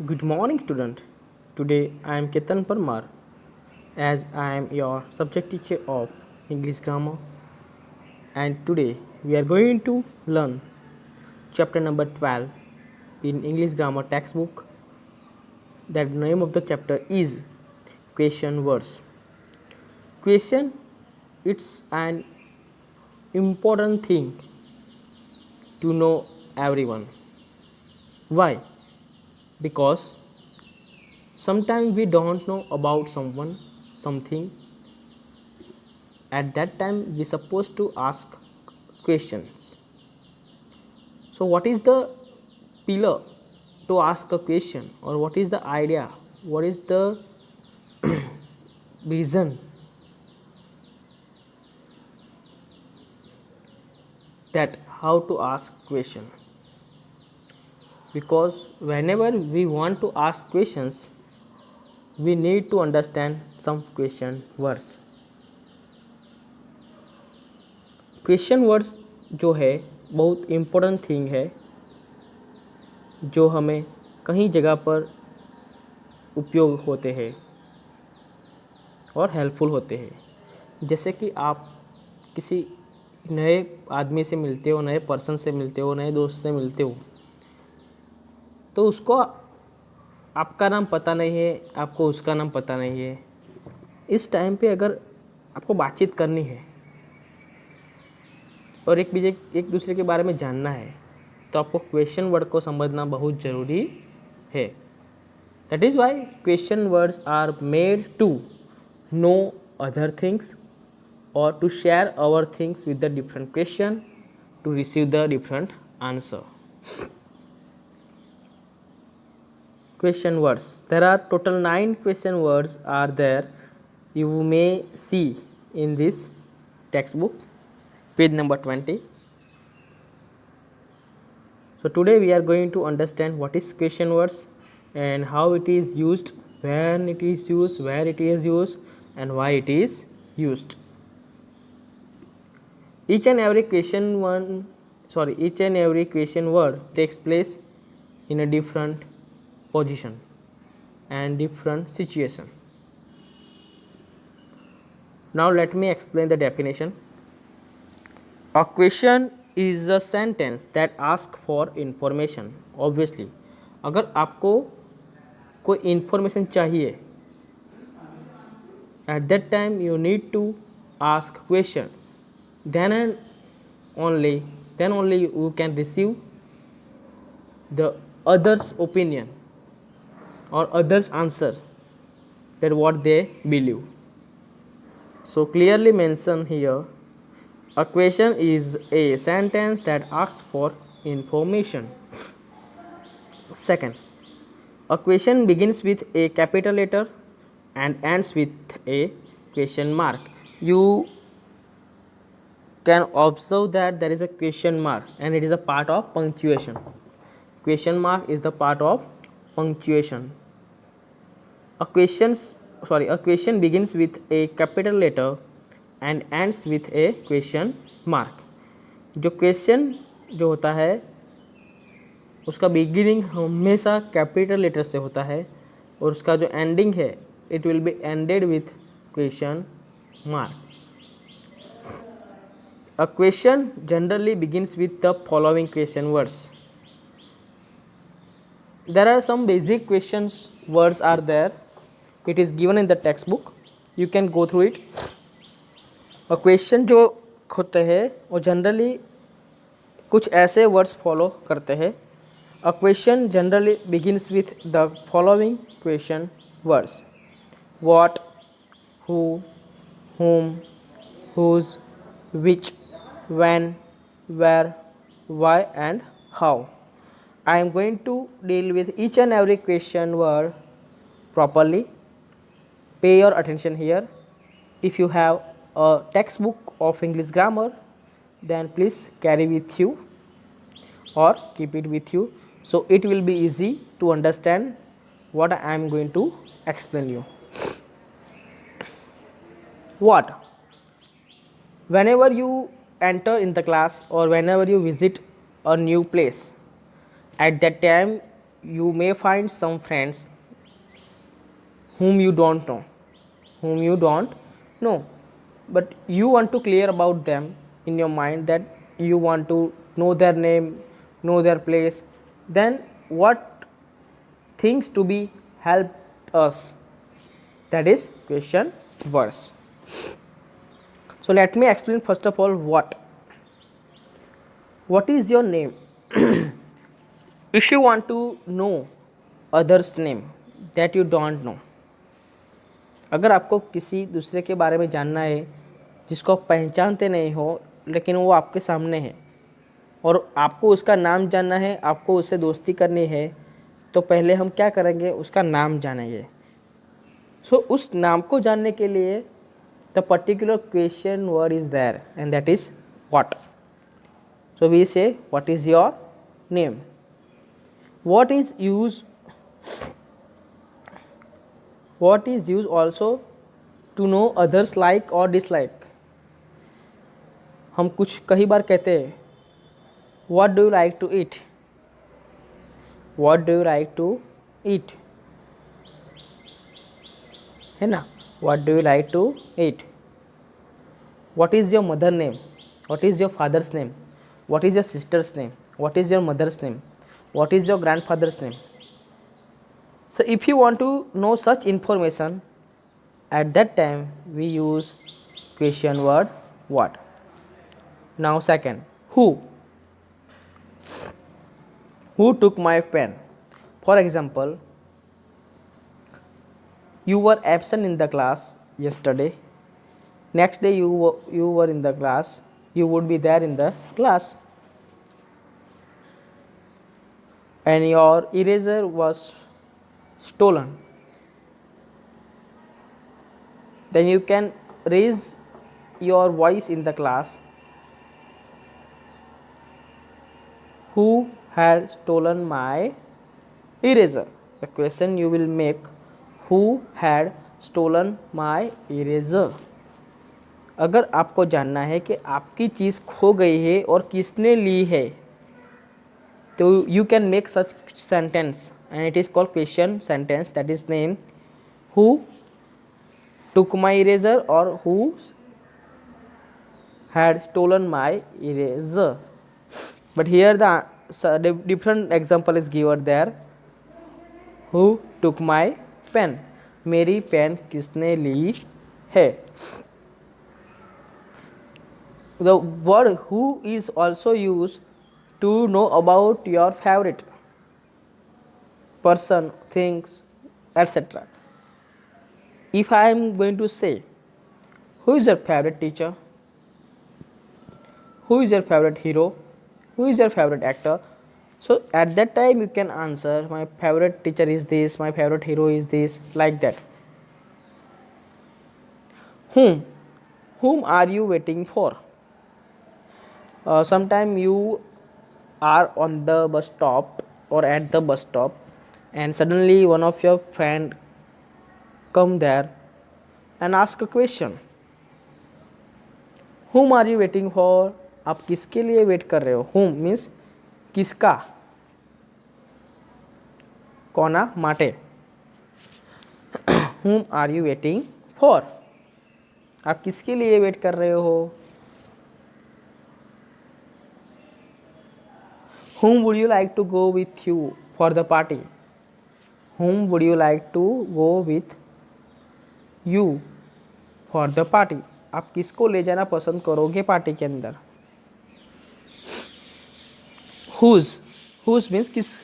Good morning, student. Today I am Ketan Parmar, as I am your subject teacher of English grammar, and today we are going to learn chapter number 12 in English grammar textbook. That name of the chapter is question words. Question, it's an important thing to know everyone. Why? Because sometimes we don't know about someone, something. At that time we supposed to ask questions. So what is the pillar to ask a question, or what is the idea, what is the reason that how to ask question? Because whenever we want to ask questions, we need to understand some question words. Question words जो है बहुत important thing है, जो हमें कहीं जगह पर उपयोग होते हैं और हेल्पफुल होते हैं। जैसे कि आप किसी नए आदमी से मिलते हो, नए पर्सन से मिलते हो, नए दोस्त से मिलते हो, तो उसको आपका नाम पता नहीं है, आपको उसका नाम पता नहीं है। इस टाइम पे अगर आपको बातचीत करनी है और एक दूसरे के बारे में जानना है, तो आपको क्वेश्चन वर्ड को समझना बहुत ज़रूरी है। That is why question words are made to know other things or to share our things with the different question to receive the different answer. Question words, there are total 9 question words are there. You may see in this textbook, page number 20. So today we are going to understand what is question words and how it is used, when it is used, where it is used, and why it is used. Each and every question word takes place in a different position and different situation. Now let me explain the definition. A question is a sentence that asks for information. Obviously, अगर आपको कोई information चाहिए, at that time you need to ask question. Then only you can receive the others' opinion or others' answer, that what they believe. So clearly mentioned here, a question is a sentence that asks for information. Second, a question begins with a capital letter and ends with a question mark. You can observe that there is a question mark and it is a part of punctuation. Question mark is the part of punctuation. A question begins with a capital letter and ends with a question mark. जो question जो होता है उसका beginning हमेशा capital letter से होता है और उसका जो एंडिंग है it will be ended with question mark. A question generally begins with the following question words. There are some basic questions words are there. It is given in the textbook. You can go through it. A question जो होते हैं वो generally कुछ ऐसे words follow करते हैं. A question generally begins with the following question words: what, who, whom, whose, which, when, where, why, and how. I am going to deal with each and every question word properly. Pay your attention here. If you have a textbook of English grammar, then please carry with you or keep it with you, so it will be easy to understand what I am going to explain you. What? Whenever you enter in the class or whenever you visit a new place, at that time you may find some friends whom you don't know, whom you don't know, but you want to clear about them in your mind, that you want to know their name, know their place. Then what things to be helped us, that is question words. So let me explain first of all what is your name. If you want to know others name that you don't know, अगर आपको किसी दूसरे के बारे में जानना है जिसको आप पहचानते नहीं हो लेकिन वो आपके सामने है और आपको उसका नाम जानना है, आपको उससे दोस्ती करनी है, तो पहले हम क्या करेंगे, उसका नाम जानेंगे. सो उस नाम को जानने के लिए the particular question word is there and that is what. So we say what is your name. What is used also to know others like or dislike. हम कुछ कई बार कहते हैं what do you like to eat, what do you like to eat, है ना, what do you like to eat. What is your mother name, what is your father's name, what is your sister's name, what is your mother's name, what is your grandfather's name. So if you want to know such information, at that time we use question word what. Now second, who took my pen. For example, you were absent in the class yesterday, next day you were in the class, you would be there in the class, and your eraser was stolen. Then you can raise your voice in the class. Who had stolen my eraser? The question you will make, who had stolen my eraser. अगर आपको जानना है कि आपकी चीज़ खो गई है और किसने ली है, तो you can make such sentence and it is called question sentence, that is name who took my eraser or who had stolen my eraser. But here the different example is given there. Who took my pen, मेरी pen किसने ली है. The word who is also used to know about your favorite person, things, etc. If I am going to say, who is your favorite teacher, who is your favorite hero, who is your favorite actor, so at that time you can answer, my favorite teacher is this, my favorite hero is this, like that. Whom are you waiting for. Sometime you are on the bus stop or at the bus stop and suddenly one of your friend come there and ask a question. Whom are you waiting for. आप किसके लिए wait कर रहे हो. whom means किसका, कोना माटे. whom are you waiting for, आप किसके लिए वेट कर रहे हो. Whom would you like to go with you for the party. Whom would you like to go with you for the party. आप किसको ले जाना पसंद करोगे पार्टी के अंदर. whose means किस.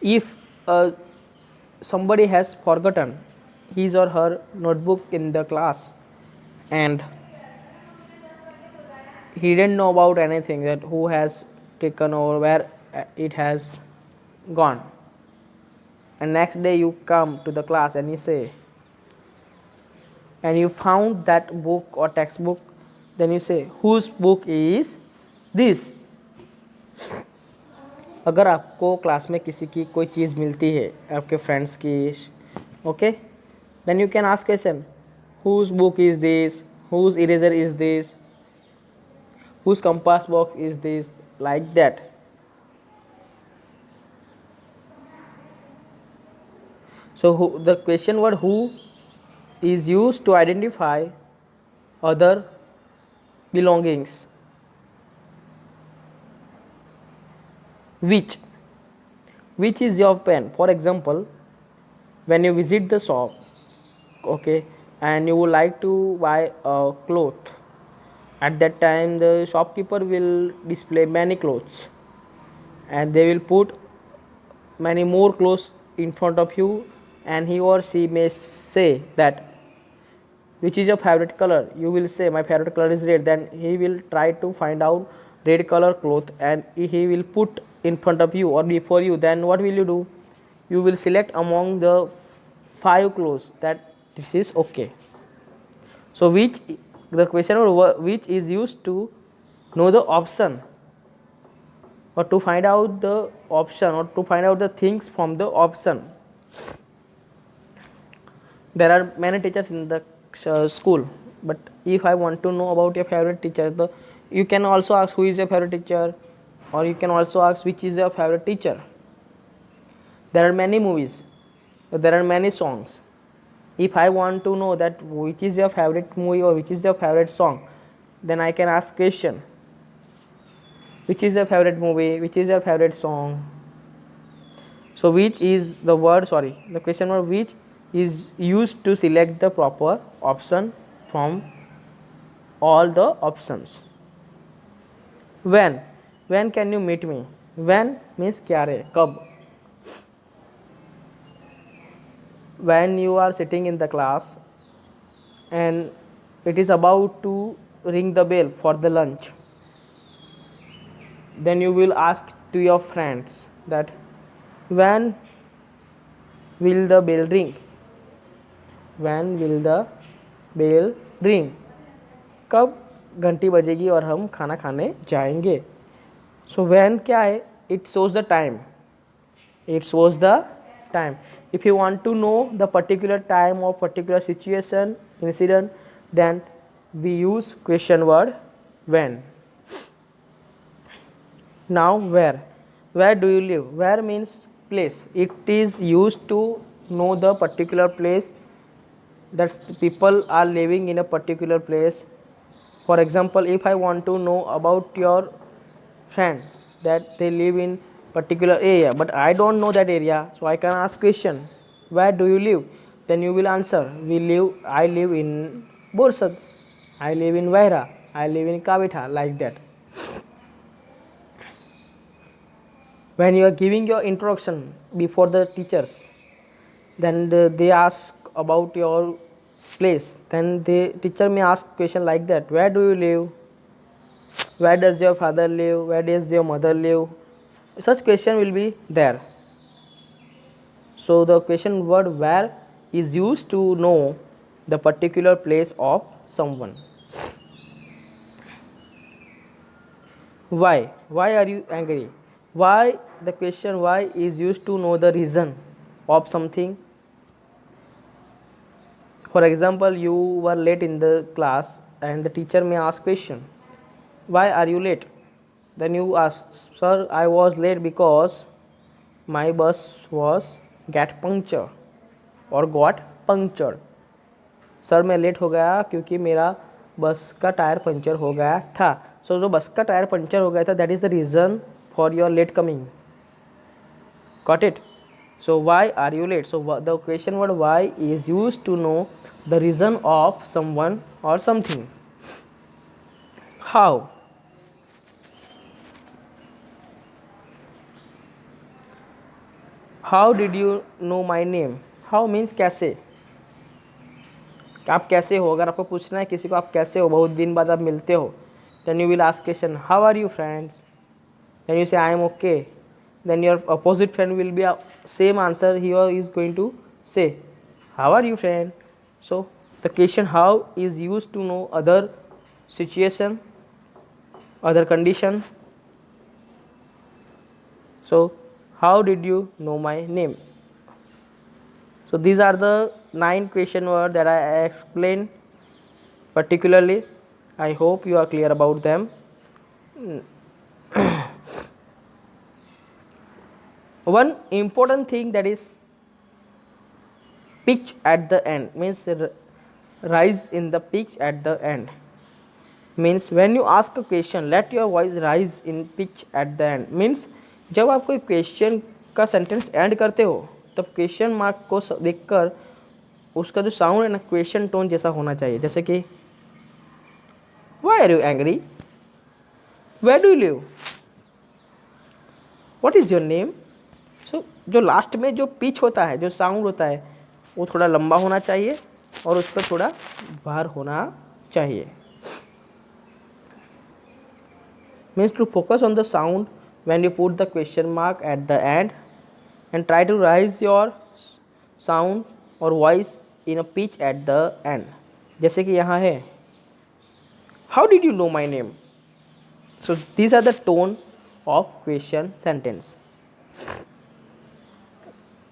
if somebody has forgotten his or her notebook in the class and he didn't know about anything, that who has taken or where it has gone, and next day you come to the class and you say, and you found that book or textbook, then you say whose book is this. अगर आपको class में किसी की कोई चीज़ मिलती है आपके friends की, okay, then you can ask question whose book is this, whose eraser is this, whose compass box is this, like that. So the question word who is used to identify other belongings. Which is your pen? For example, when you visit the shop, okay, and you would like to buy a cloth, at that time the shopkeeper will display many clothes and they will put many more clothes in front of you, and he or she may say that which is your favorite color. You will say my favorite color is red. Then he will try to find out red color cloth and he will put in front of you or before you. Then what will you do? You will select among the 5 clothes that this is okay. So which the question which is used to know the option or to find out the option or to find out the things from the option. There are many teachers in the school, but if I want to know about your favorite teacher, you can also ask who is your favorite teacher, or you can also ask which is your favorite teacher. There are many movies, there are many songs. If I want to know that which is your favorite movie or which is your favorite song, then I can ask question, which is your favorite movie, which is your favorite song. So which is the word, the question word which is used to select the proper option from all the options. When can you meet me? When means kyare, kab. When you are sitting in the class and it is about to ring the bell for the lunch, then you will ask to your friends that when will the bell ring? When will the bell ring? कब घंटी बजेगी और हम खाना खाने जाएंगे. So when क्या है? It shows the time. It shows the time. If you want to know the particular time or particular situation, incident, then we use question word when. Now where do you live? Where means place. It is used to know the particular place that people are living in a particular place. For example, if I want to know about your friend that they live in particular area, but I don't know that area, so I can ask question, where do you live? Then you will answer, I live in Borsad, I live in Vaira, I live in Kavitha, like that. When you are giving your introduction before the teachers, then they ask about your place, then the teacher may ask question like that, where do you live, where does your father live, where does your mother live, such question will be there. So the question word where is used to know the particular place of someone. Why are you angry? Why, the question why is used to know the reason of something. For example, you were late in the class and the teacher may ask question, why are you late? Then you ask, sir, I was late because my bus was get puncture or got punctured. Sir मैं late हो गया क्योंकि मेरा बस का tyre puncture हो गया था. सो जो बस का टायर पंचर हो गया था, that is the reason for your late coming. Got it? So why are you late? So the question word why is used to know the reason of someone or something. How? How did you know my name? How means कैसे. आप कैसे हो, अगर आपको पूछना है किसी को आप कैसे हो, बहुत दिन बाद आप मिलते हो, then you will ask question, how are you friends? Then you say I am okay. Then your opposite friend will be a same answer, he or is going to say how are you friend. So the question how is used to know other situation, other condition. So how did you know my name? So these are the 9 question words that I explained particularly. I hope you are clear about them. One important thing that is pitch at the end means rise in the pitch at the end. Means when you ask a question, let your voice rise in pitch at the end. Means जब आप कोई question का sentence and करते हो तब question mark को देखकर उसका जो साउंड है ना क्वेश्चन टोन जैसा होना चाहिए. जैसे कि Why are you angry? Where do you live? What is your name? So जो लास्ट में जो पिच होता है, जो साउंड होता है, वो थोड़ा लंबा होना चाहिए और उस पर थोड़ा भार होना चाहिए. Means to focus on the sound when you put the question mark at the end and try to rise your sound or voice in a pitch at the end. जैसे कि यहाँ है How did you know my name? So these are the tone of question sentence.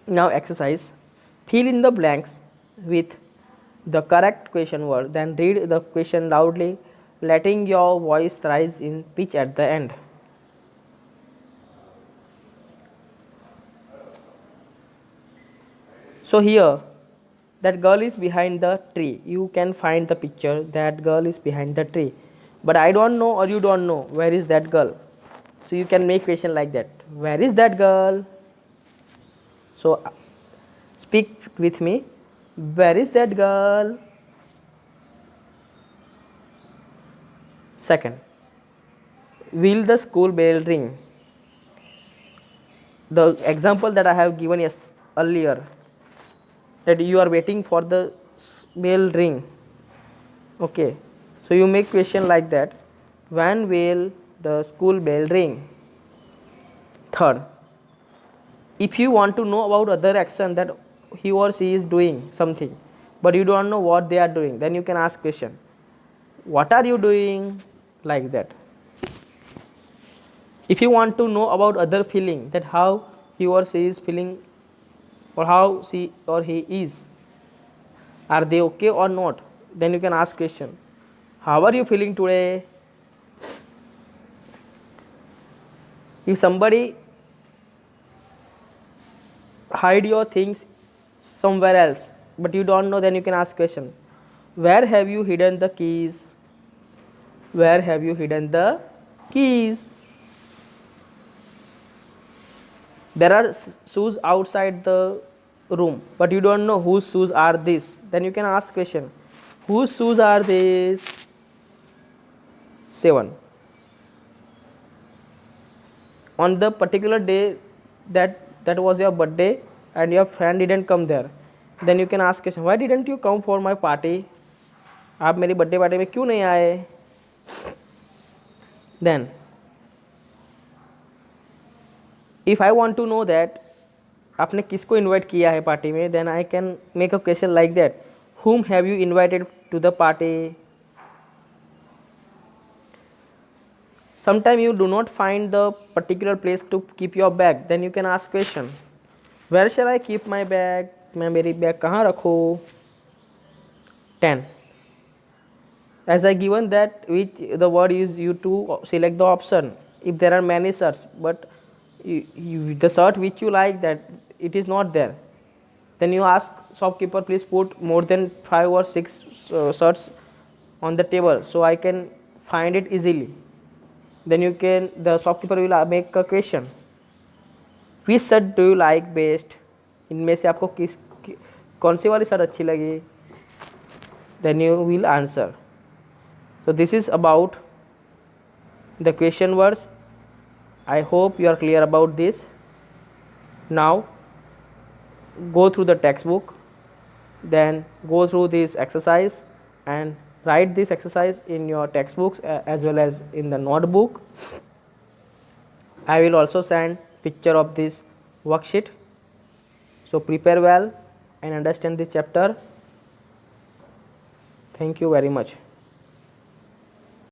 Now exercise. Fill in the blanks with the correct question word. Then read the question loudly, letting your voice rise in pitch at the end. So here, that girl is behind the tree. You can find the picture. That girl is behind the tree. But I don't know or you don't know where is that girl. So you can make question like that. Where is that girl? So speak with me. Where is that girl? Second, will the school bell ring? The example that I have given earlier, that you are waiting for the bell ring. Okay, so you make question like that. When will the school bell ring? Third, if you want to know about other action that he or she is doing something, but you don't know what they are doing, then you can ask question. What are you doing? Like that. If you want to know about other feeling, that how he or she is feeling or how she or he is, are they okay or not, then you can ask question. How are you feeling today? If somebody hide your things somewhere else but you don't know, then you can ask question. Where have you hidden the keys? Where have you hidden the keys? There are shoes outside the room but you don't know whose shoes are these, then you can ask question. Whose shoes are these? 7. On the particular day that was your birthday and your friend didn't come there, then you can ask question. Why didn't you come for my party? आप मेरी birthday party में क्यों नहीं आए? Then if I want to know that आपने किसको invite किया है पार्टी में, then I can make a question like that. Whom have you invited to the party? Sometimes you do not find the particular place to keep your bag, then you can ask question. Where shall I keep my bag? मैं मेरी bag कहाँ रखूँ? 10. As I given that which the word is you to select the option. If there are many shirts but the shirt which you like that it is not there, then you ask shopkeeper please put more than 5 or 6 shirts on the table so I can find it easily. Then you can, the shopkeeper will make a question. Which shirt do you like best? इनमें से आपको कौन सी वाली shirt अच्छी लगी? Then you will answer. So this is about the question words. I hope you are clear about this. Now go through the textbook, then go through this exercise and write this exercise in your textbooks as well as in the notebook. I will also send picture of this worksheet. So prepare well and understand this chapter. Thank you very much.